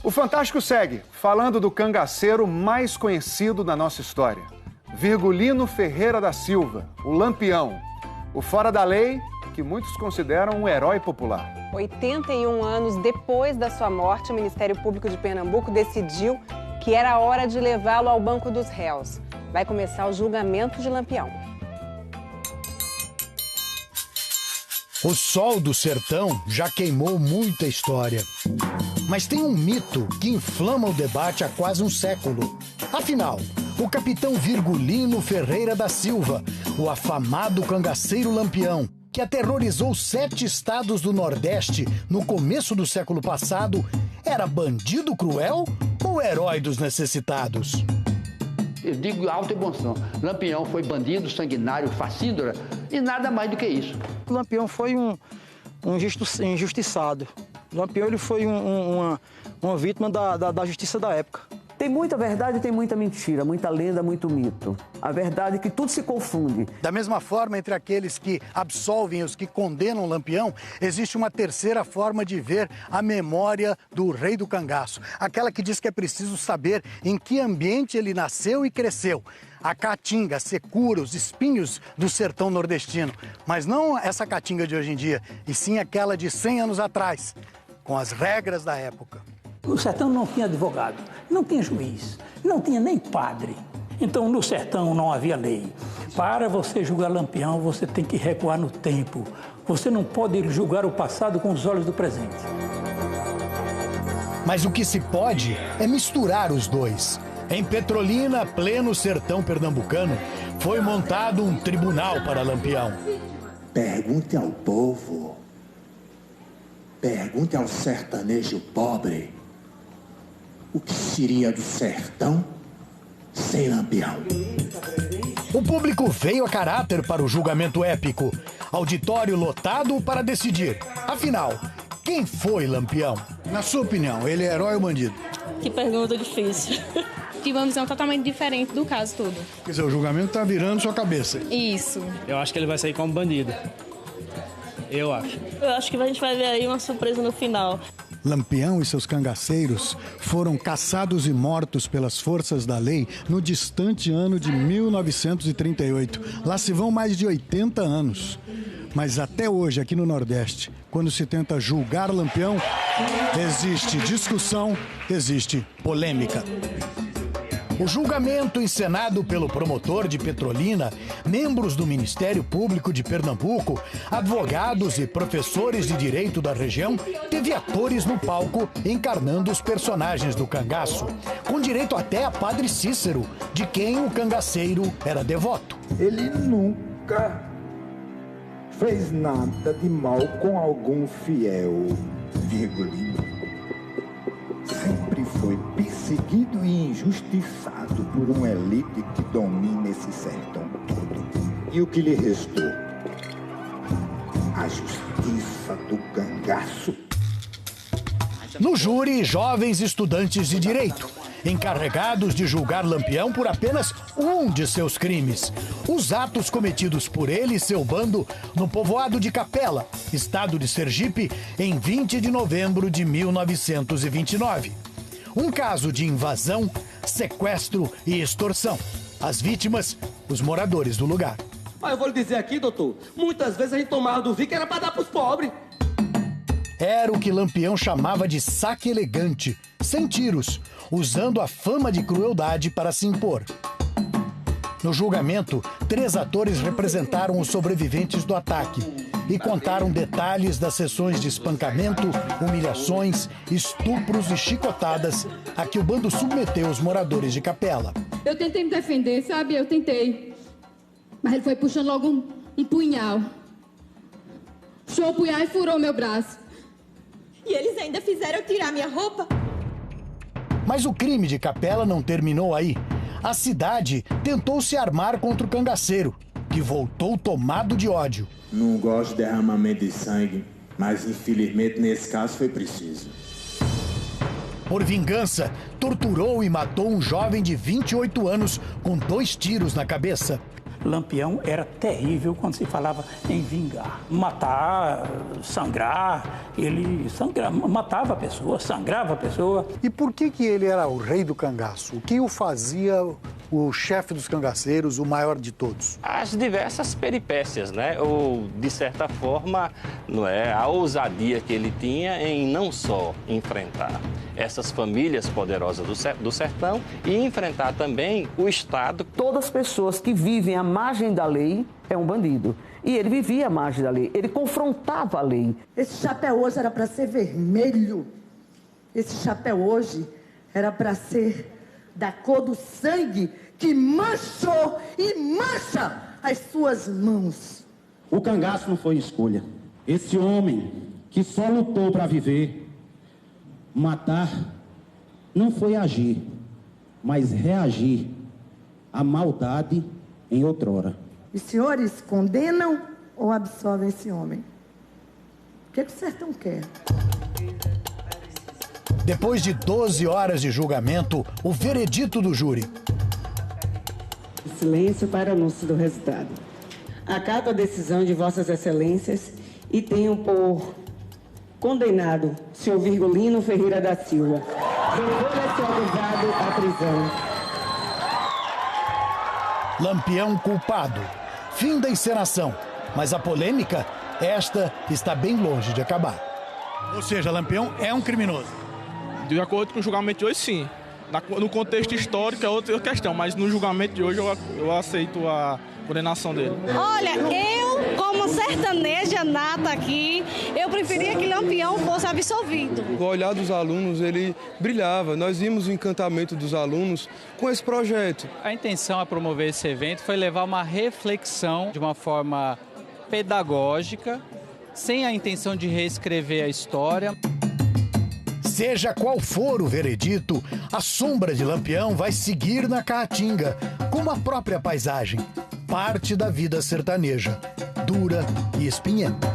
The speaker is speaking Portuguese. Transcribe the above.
O Fantástico segue falando do cangaceiro mais conhecido da nossa história. Virgulino Ferreira da Silva, o Lampião. O fora da lei, que muitos consideram um herói popular. 81 anos depois da sua morte, o Ministério Público de Pernambuco decidiu que era hora de levá-lo ao banco dos réus. Vai começar o julgamento de Lampião. O sol do sertão já queimou muita história. Mas tem um mito que inflama o debate há quase um século. Afinal, o capitão Virgulino Ferreira da Silva, o afamado cangaceiro Lampião, que aterrorizou 7 estados do Nordeste no começo do século passado, era bandido cruel ou herói dos necessitados? Eu digo alto e bom som. Lampião foi bandido, sanguinário, facíndora e nada mais do que isso. O Lampião foi um injustiçado. O Lampião ele foi uma vítima da justiça da época. Tem muita verdade e tem muita mentira, muita lenda, muito mito. A verdade é que tudo se confunde. Da mesma forma, entre aqueles que absolvem e os que condenam Lampião, existe uma terceira forma de ver a memória do rei do cangaço. Aquela que diz que é preciso saber em que ambiente ele nasceu e cresceu. A caatinga, a secura, os espinhos do sertão nordestino. Mas não essa caatinga de hoje em dia, e sim aquela de 100 anos atrás, com as regras da época. No sertão não tinha advogado, não tinha juiz, não tinha nem padre. Então, no sertão não havia lei. Para você julgar Lampião, você tem que recuar no tempo. Você não pode julgar o passado com os olhos do presente. Mas o que se pode é misturar os dois. Em Petrolina, pleno sertão pernambucano, foi montado um tribunal para Lampião. Pergunte ao povo, pergunte ao sertanejo pobre, o que seria do sertão sem Lampião? O público veio a caráter para o julgamento épico. Auditório lotado para decidir. Afinal, quem foi Lampião? Na sua opinião, ele é herói ou bandido? Que pergunta difícil. Tive uma visão totalmente diferente do caso todo. Quer dizer, o julgamento está virando sua cabeça. Isso. Eu acho que ele vai sair como bandido. Eu acho. Eu acho que a gente vai ver aí uma surpresa no final. Lampião e seus cangaceiros foram caçados e mortos pelas forças da lei no distante ano de 1938. Lá se vão mais de 80 anos. Mas até hoje, aqui no Nordeste, quando se tenta julgar Lampião, existe discussão, existe polêmica. O julgamento encenado pelo promotor de Petrolina, membros do Ministério Público de Pernambuco, advogados e professores de direito da região, teve atores no palco encarnando os personagens do cangaço, com direito até a Padre Cícero, de quem o cangaceiro era devoto. Ele nunca fez nada de mal com algum fiel, Virgulino. Sempre foi perseguido e injustiçado por uma elite que domina esse sertão todo. E o que lhe restou? A justiça do cangaço. No júri, jovens estudantes de direito, encarregados de julgar Lampião por apenas um de seus crimes: os atos cometidos por ele e seu bando no povoado de Capela, estado de Sergipe, em 20 de novembro de 1929. Um caso de invasão, sequestro e extorsão. As vítimas, os moradores do lugar. Mas eu vou lhe dizer aqui, doutor, muitas vezes a gente tomava do vinho que era para dar pros pobres. Era o que Lampião chamava de saque elegante, sem tiros, usando a fama de crueldade para se impor. No julgamento, 3 atores representaram os sobreviventes do ataque e contaram detalhes das sessões de espancamento, humilhações, estupros e chicotadas a que o bando submeteu os moradores de Capela. Eu tentei me defender, sabe? Eu tentei. Mas ele foi puxando logo um punhal. Puxou o punhal e furou meu braço. E eles ainda fizeram eu tirar minha roupa? Mas o crime de Capela não terminou aí. A cidade tentou se armar contra o cangaceiro, que voltou tomado de ódio. Não gosto de derramamento de sangue, mas infelizmente nesse caso foi preciso. Por vingança, torturou e matou um jovem de 28 anos com 2 tiros na cabeça. Lampião era terrível quando se falava em vingar. Matar, sangrar, ele matava a pessoa, sangrava a pessoa. E por que ele era o rei do cangaço? O que o fazia o chefe dos cangaceiros, o maior de todos? As diversas peripécias, né? Ou, de certa forma, não é, a ousadia que ele tinha em não só enfrentar essas famílias poderosas do sertão e enfrentar também o Estado. Todas as pessoas que vivem à margem da lei é um bandido. E ele vivia à margem da lei, ele confrontava a lei. Esse chapéu hoje era para ser vermelho. Esse chapéu hoje era para ser da cor do sangue que manchou e mancha as suas mãos. O cangaço não foi escolha. Esse homem que só lutou para viver, matar, não foi agir, mas reagir à maldade em outrora. Os senhores condenam ou absolvem esse homem? O que o sertão quer? Depois de 12 horas de julgamento, o veredito do júri. Silêncio para anúncio do resultado. Acato a decisão de Vossas Excelências e tenho por condenado o senhor Virgulino Ferreira da Silva. Recolha-se acusado à prisão. Lampião culpado. Fim da encenação. Mas a polêmica, esta está bem longe de acabar. Ou seja, Lampião é um criminoso. De acordo com o julgamento de hoje, sim. No contexto histórico é outra questão, mas no julgamento de hoje eu aceito a condenação dele. Olha, eu, como sertaneja nata aqui, eu preferia que Lampião fosse absolvido. O olhar dos alunos, ele brilhava. Nós vimos o encantamento dos alunos com esse projeto. A intenção a promover esse evento foi levar uma reflexão de uma forma pedagógica, sem a intenção de reescrever a história. Seja qual for o veredito, a sombra de Lampião vai seguir na Caatinga, como a própria paisagem, parte da vida sertaneja, dura e espinhenta.